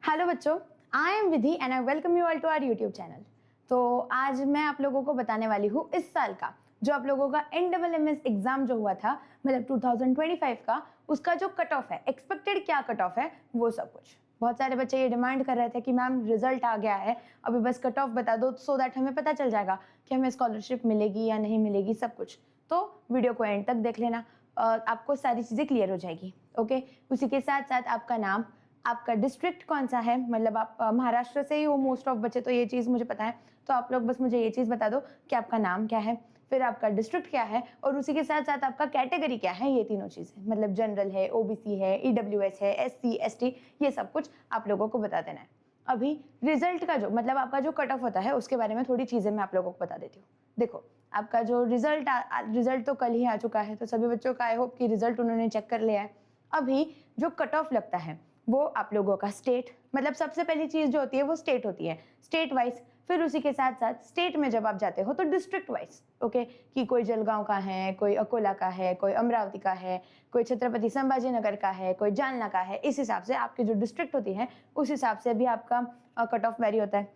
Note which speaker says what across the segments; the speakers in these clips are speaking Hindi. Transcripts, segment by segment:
Speaker 1: हेलो बच्चों, I am Vidhi and I welcome you all to our YouTube channel. तो आज मैं आप लोगों को बताने वाली हूँ इस साल का जो आप लोगों का NMS एग्जाम जो हुआ था, मतलब 2025 का, उसका जो कट ऑफ है, एक्सपेक्टेड क्या कट ऑफ है, वो सब कुछ। बहुत सारे बच्चे ये डिमांड कर रहे थे कि मैम रिजल्ट आ गया है, अभी बस कट ऑफ बता दो सो दैट हमें पता चल जाएगा कि हमें स्कॉलरशिप मिलेगी या नहीं मिलेगी, सब कुछ। तो वीडियो को एंड तक देख लेना, आपको सारी चीज़ें क्लियर हो जाएगी। ओके, उसी के साथ साथ आपका नाम, आपका डिस्ट्रिक्ट कौन सा है, मतलब आप महाराष्ट्र से ही हो मोस्ट ऑफ बच्चे, तो ये चीज़ मुझे पता है। तो आप लोग बस मुझे ये चीज़ बता दो कि आपका नाम क्या है, फिर आपका डिस्ट्रिक्ट क्या है, और उसी के साथ साथ आपका कैटेगरी क्या है। ये तीनों चीज़ें, मतलब जनरल है, OBC है, EWS है, SC ST, ये सब कुछ आप लोगों को बता देना है। अभी रिजल्ट का जो मतलब आपका जो कट ऑफ होता है उसके बारे में थोड़ी चीज़ें मैं आप लोगों को बता देती हूँ। देखो, आपका जो रिजल्ट तो कल ही आ चुका है, तो सभी बच्चों का आई होप कि रिजल्ट उन्होंने चेक कर लिया है। अभी जो कट ऑफ लगता है वो आप लोगों का स्टेट, मतलब सबसे पहली चीज जो होती है वो स्टेट होती है, स्टेट वाइज। फिर उसी के साथ साथ स्टेट में जब आप जाते हो तो डिस्ट्रिक्ट वाइज। ओके, कि कोई जलगांव का है, कोई अकोला का है, कोई अमरावती का है, कोई छत्रपति संभाजी नगर का है, कोई जालना का है। इस हिसाब से आपकी जो डिस्ट्रिक्ट होती है उस हिसाब से भी आपका कट ऑफ वेरी होता है।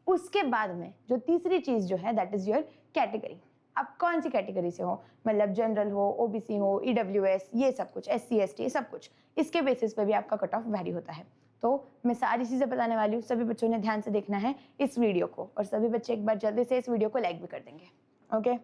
Speaker 1: उसके बाद में जो तीसरी चीज जो है दैट इज योर कैटेगरी। आप कौन सी कैटेगरी से हो, मतलब जनरल हो, OBC हो, EWS, ये सब कुछ, SC ST, सब कुछ, इसके बेसिस पे भी आपका कट ऑफ वैरी होता है। तो मैं सारी चीजें बताने वाली हूँ, सभी बच्चों ने ध्यान से देखना है इस वीडियो को, और सभी बच्चे एक बार जल्दी से इस वीडियो को लाइक भी कर देंगे। ओके,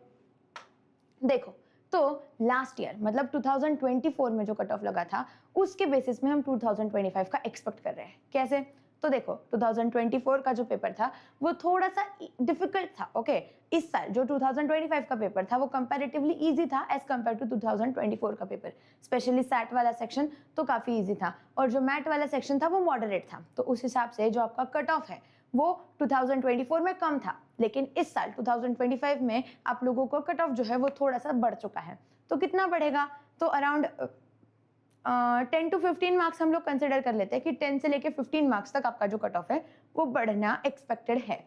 Speaker 1: देखो, तो लास्ट ईयर मतलब 2024 में जो कट ऑफ लगा था उसके बेसिस में हम 2025 का एक्सपेक्ट कर रहे हैं। कैसे? तो देखो, 2024 का जो पेपर था वो थोड़ा सा डिफिकल्ट था। ओके, इस साल जो 2025 का पेपर था वो कंपैरेटिवली इजी था एज कंपेयर टू 2024 का पेपर। स्पेशली सैट वाला सेक्शन तो काफी इजी था, और जो मैट वाला सेक्शन था वो मॉडरेट था। तो उस हिसाब से जो आपका कट ऑफ है वो 2024 में कम था, लेकिन इस साल 2025 में आप लोगों को कट ऑफ जो है वो थोड़ा सा बढ़ चुका है। तो कितना बढ़ेगा? तो अराउंड 10 to 15 मार्क्स हम लोग कंसिडर कर लेते हैं कि 10 से लेके 15 मार्क्स तक आपका जो कट ऑफ है वो बढ़ना एक्सपेक्टेड है।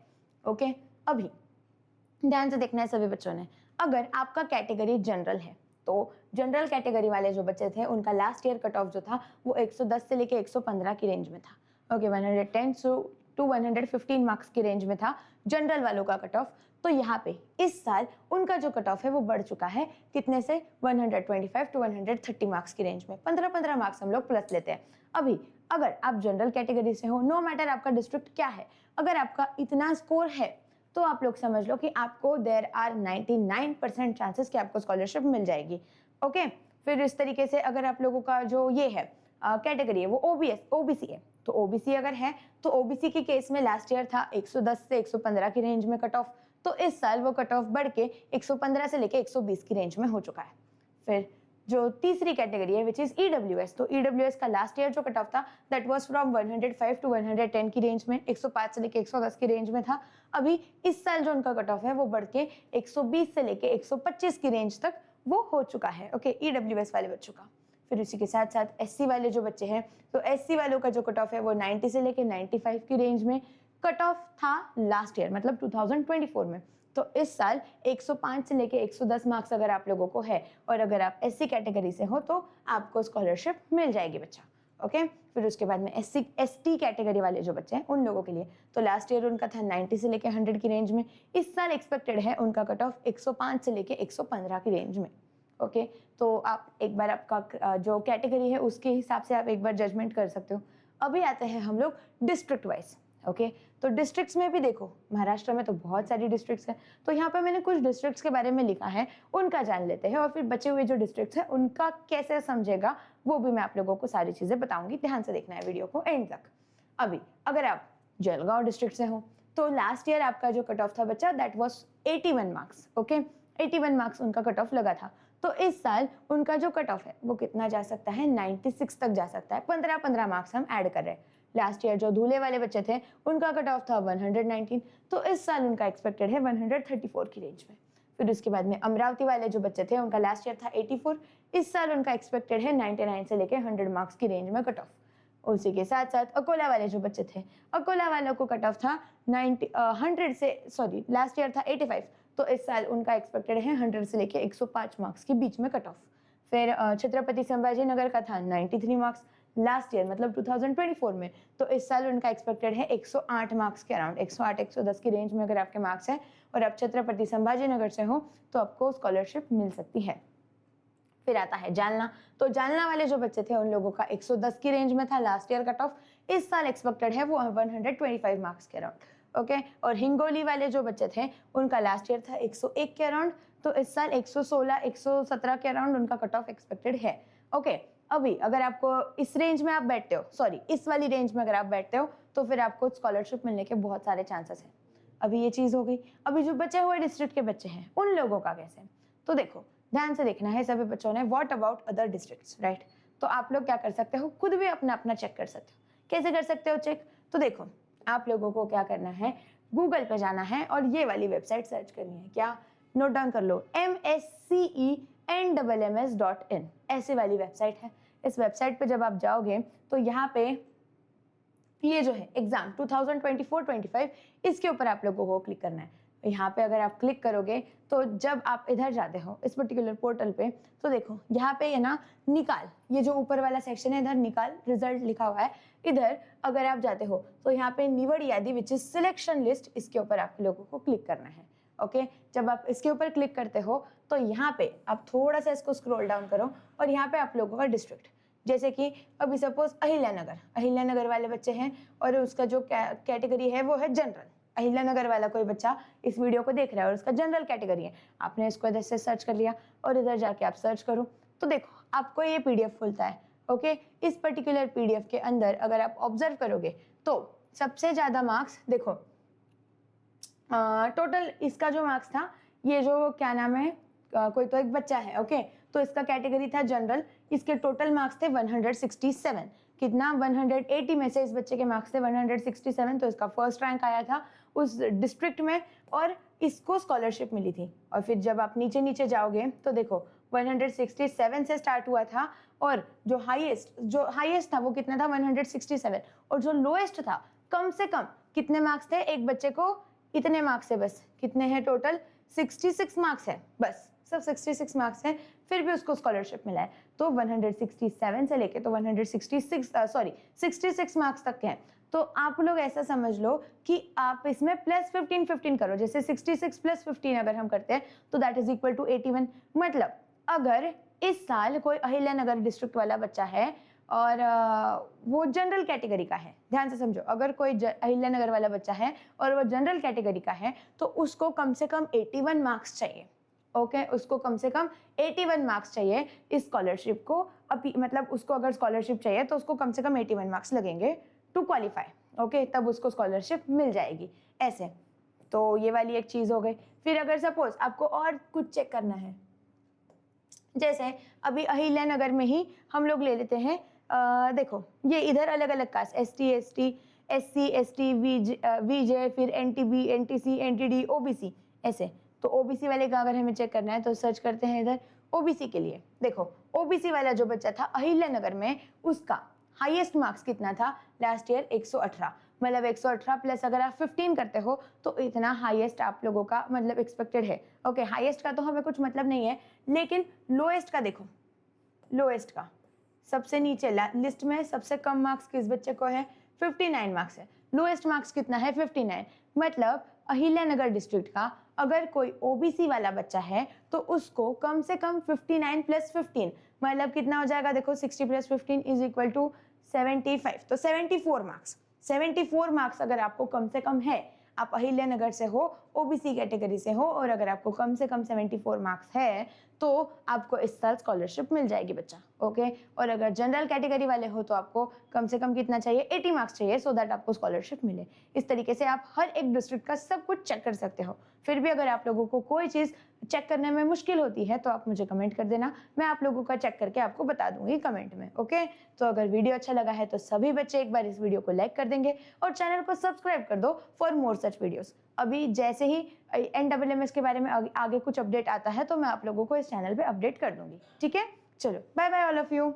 Speaker 1: ओके, अभी ध्यान से देखना है सभी बच्चों ने। अगर आपका कैटेगरी जनरल है तो जनरल कैटेगरी वाले जो बच्चे थे उनका लास्ट ईयर कट ऑफ जो था वो 110 से लेके 115 की रेंज में था। ओके, 110 टू 115 मार्क्स की रेंज में था जनरल वालों का कट ऑफ। तो यहाँ पे इस साल उनका जो कट ऑफ है वो बढ़ चुका है, कितने से? 125 टू 130 मार्क्स की रेंज में। 15-15 मार्क्स हम लोग प्लस लेते हैं। अभी अगर आप जनरल कैटेगरी से हो, नो मैटर आपका डिस्ट्रिक्ट क्या है, अगर आपका इतना स्कोर है तो आप लोग समझ लो कि आपको देयर आर 99% चांसेस कि आपको स्कॉलरशिप मिल जाएगी। ओके, फिर इस तरीके से अगर आप लोगों का जो ये है कैटेगरी है वो OBC है, तो OBC अगर है तो OBC के केस में लास्ट ईयर था 110 से 115 की रेंज में कट ऑफ, तो इस साल वो कट ऑफ बढ़ के 115 से लेके 120 की रेंज में हो चुका है। फिर जो तीसरी कैटेगरी है विच इज EWS, तो EWS का लास्ट ईयर जो कट ऑफ था दैट वाज फ्रॉम 105 टू 110 की रेंज में, 105 से लेके 110 की रेंज में था। अभी इस साल जो उनका कट ऑफ है वो बढ़ के 120 से लेके 125 की रेंज तक वो हो चुका है। ओके, EWS वाले बच्चों का। फिर उसी के साथ साथ SC वाले जो बच्चे हैं, तो SC वालों का जो कट ऑफ है वो 90 से लेके 95 की रेंज में कट ऑफ था लास्ट ईयर, मतलब 2024 में। तो इस साल 105 से लेके 110 मार्क्स अगर आप लोगों को है और अगर आप SC कैटेगरी से हो तो आपको स्कॉलरशिप मिल जाएगी बच्चा। ओके, फिर उसके बाद में SC ST कैटेगरी वाले जो बच्चे हैं उन लोगों के लिए, तो लास्ट ईयर उनका था 90 से लेके 100 की रेंज में। इस साल एक्सपेक्टेड है उनका कट ऑफ 105 से लेके 115 की रेंज में। ओके, तो आप एक बार आपका जो कैटेगरी है उसके हिसाब से आप एक बार जजमेंट कर सकते हो। अभी आते हैं हम लोग डिस्ट्रिक्ट वाइज। ओके, तो डिस्ट्रिक्ट्स में भी देखो, महाराष्ट्र में तो बहुत सारी डिस्ट्रिक्ट्स हैं, तो यहाँ पे मैंने कुछ डिस्ट्रिक्ट्स के बारे में लिखा है, उनका जान लेते हैं, और फिर बचे हुए जो डिस्ट्रिक्ट्स हैं उनका कैसे समझेगा वो भी मैं आप लोगों को सारी चीजें बताऊंगी। ध्यान से देखना है वीडियो को एंड तक। अभी अगर आप जलगांव डिस्ट्रिक्ट से हो तो लास्ट ईयर आपका जो कट ऑफ था बच्चा that was 81 marks. Okay, 81 marks उनका कट ऑफ लगा था। तो इस साल उनका जो कट ऑफ है वो कितना जा सकता है? 96 तक जा सकता है। 15-15 मार्क्स हम ऐड कर रहे हैं। लास्ट ईयर जो धूले वाले बच्चे थे उनका कट ऑफ था 119, तो इस साल उनका एक्सपेक्टेड है 134 की रेंज में। फिर उसके बाद में अमरावती वाले जो बच्चे थे उनका लास्ट ईयर था 84, इस साल उनका एक्सपेक्टेड है 99 से लेके 100 मार्क्स की रेंज में कट ऑफ। उसी के साथ साथ अकोला वाले जो बच्चे थे, अकोला वालों को कट ऑफ था 100 से लास्ट ईयर था 85, तो इस साल उनका एक्सपेक्टेड है 100 से लेके 105 मार्क्स के बीच में कट ऑफ। फिर छत्रपति संभाजी नगर का था 93 मार्क्स, लास्ट ईयर मतलब 2024 में, तो इस साल उनका एक्सपेक्टेड है 108 मार्क्स के अराउंड, 108-110 की रेंज में अगर आपके मार्क्स हैं और आप छत्रपति संभाजी नगर से हो तो आपको स्कॉलरशिप मिल सकती है। फिर आता है जालना, तो जालना वाले जो बच्चे थे उन लोगों का 110 की रेंज में था लास्ट ईयर कट ऑफ, इस साल एक्सपेक्टेड है वो 125 मार्क्स के अराउंड। ओके, और हिंगोली वाले जो बच्चे थे उनका लास्ट ईयर था 101 के अराउंड, तो इस साल 116-117 के अराउंड उनका कट ऑफ एक्सपेक्टेड है। ओके, अभी अगर आपको इस रेंज में आप बैठते हो, सॉरी इस वाली रेंज में अगर आप बैठते हो तो फिर आपको स्कॉलरशिप मिलने के बहुत सारे चांसेस हैं। अभी ये चीज़ हो गई। अभी जो बचे हुए डिस्ट्रिक्ट के बच्चे हैं उन लोगों का कैसे, तो देखो ध्यान से देखना है सभी बच्चों ने, what about other districts, right. तो आप लोग क्या कर सकते हो, खुद भी अपना अपना चेक कर सकते हो। कैसे कर सकते हो चेक, तो देखो आप लोगों को क्या करना है, गूगल पे जाना है और ये वाली वेबसाइट सर्च करनी है, क्या, नोट डाउन कर लो, mscenmms.in, ऐसी वाली वेबसाइट है। इस वेबसाइट पे जब आप जाओगे तो यहाँ पे ये जो है एग्जाम 2024-25 इसके ऊपर आप लोगों को क्लिक करना है। यहाँ पे अगर आप क्लिक करोगे तो जब आप इधर जाते हो इस पर्टिकुलर पोर्टल पे, तो देखो यहाँ पे है ना निकाल, ये जो ऊपर वाला सेक्शन है इधर निकाल रिजल्ट लिखा हुआ है, इधर अगर आप जाते हो तो यहाँ पे निवड़ यादी विच इज सिलेक्शन लिस्ट, इसके ऊपर आप लोगों को क्लिक करना है। ओके, जब आप इसके ऊपर क्लिक करते हो तो यहाँ पे आप थोड़ा सा इसको स्क्रॉल डाउन करो और यहाँ पे आप लोगों का डिस्ट्रिक्ट, जैसे कि अभी सपोज अहिल्यानगर वाले बच्चे हैं और उसका जो कैटेगरी है वो है जनरल। अहिल्यानगर वाला कोई बच्चा इस वीडियो को देख रहा है और उसका जनरल कैटेगरी है, आपने इसको इधर से सर्च कर लिया और इधर जाके आप सर्च करो तो देखो आपको ये पीडीएफ खुलता है। ओके, इस पर्टिकुलर पीडीएफ के अंदर अगर आप ऑब्जर्व करोगे तो सबसे ज़्यादा मार्क्स देखो, टोटल इसका जो मार्क्स था, ये जो क्या नाम है, कोई तो एक बच्चा है, ओके, तो इसका कैटेगरी था जनरल, इसके टोटल मार्क्स थे 167, कितना, 180 में से इस बच्चे के मार्क्स थे 167, तो इसका फर्स्ट रैंक आया था उस डिस्ट्रिक्ट में और इसको स्कॉलरशिप मिली थी। और फिर जब आप नीचे नीचे जाओगे तो देखो 167 से स्टार्ट हुआ था और जो हाईएस्ट था वो कितना था, 167, और जो लोएस्ट था कम से कम कितने मार्क्स थे, एक बच्चे को इतने मार्क्स है, बस कितने हैं टोटल, 66 मार्क्स है, बस सब 66 मार्क्स है, फिर भी उसको स्कॉलरशिप मिला है। तो 167 से लेके तो 66 मार्क्स तक के हैं। तो आप लोग ऐसा समझ लो कि आप इसमें प्लस 15 करो, जैसे 66 प्लस 15 अगर हम करते हैं तो दैट इज इक्वल टू 81। मतलब अगर इस साल कोई अहिल्यानगर डिस्ट्रिक्ट वाला बच्चा है और वो जनरल कैटेगरी का है, ध्यान से समझो, अगर कोई अहिल्यानगर वाला बच्चा है और वो जनरल कैटेगरी का है तो उसको कम से कम 81 मार्क्स चाहिए। ओके, उसको कम से कम 81 मार्क्स चाहिए इस स्कॉलरशिप को, अभी मतलब उसको अगर स्कॉलरशिप चाहिए तो उसको कम से कम 81 मार्क्स लगेंगे टू क्वालिफाई। ओके, तब उसको स्कॉलरशिप मिल जाएगी ऐसे। तो ये वाली एक चीज़ हो गई। फिर अगर सपोज आपको और कुछ चेक करना है, जैसे अभी अहिल्यानगर में ही हम लोग ले लेते हैं, देखो ये इधर अलग अलग cast, ST SC ST VJ, फिर NTB NTC NTD OBC ऐसे। तो OBC वाले का अगर हमें चेक करना है तो सर्च करते हैं इधर OBC के लिए। देखो OBC वाला जो बच्चा था अहिल्यानगर में, उसका हाईएस्ट मार्क्स कितना था लास्ट ईयर, 118, मतलब 118 प्लस अगर आप 15 करते हो तो इतना हाईएस्ट आप लोगों का मतलब एक्सपेक्टेड है। ओके, हाईएस्ट का तो हमें कुछ मतलब नहीं है, लेकिन लोएस्ट का देखो, लोएस्ट का सबसे नीचे लिस्ट में सबसे कम मार्क्स किस बच्चे को है, 59 मार्क्स है, लोएस्ट मार्क्स कितना है, 59। मतलब अहिल्यानगर डिस्ट्रिक्ट का अगर कोई OBC वाला बच्चा है तो उसको कम से कम 59 प्लस 15 मतलब कितना हो जाएगा, देखो 60 प्लस 15 इज इक्वल टू 75, तो 74 मार्क्स अगर आपको कम से कम है, आप अहिल्यानगर से हो, OBC कैटेगरी से हो, और अगर आपको कम से कम 74 मार्क्स है तो आपको इस साल स्कॉलरशिप मिल जाएगी बच्चा। ओके, और अगर जनरल कैटेगरी वाले हो तो आपको कम से कम कितना चाहिए, 80 मार्क्स चाहिए, सो दैट आपको स्कॉलरशिप मिले। इस तरीके से आप हर एक डिस्ट्रिक्ट का सब कुछ चेक कर सकते हो। फिर भी अगर आप लोगों को कोई चीज़ चेक करने में मुश्किल होती है तो आप मुझे कमेंट कर देना, मैं आप लोगों का चेक करके आपको बता दूंगी कमेंट में। ओके, तो अगर वीडियो अच्छा लगा है तो सभी बच्चे एक बार इस वीडियो को लाइक कर देंगे और चैनल को सब्सक्राइब कर दो फॉर मोर सच वीडियोस। अभी जैसे ही NMMS के बारे में आगे कुछ अपडेट आता है तो मैं आप लोगों को इस चैनल पे अपडेट कर दूंगी। ठीक है, चलो bye bye all of you.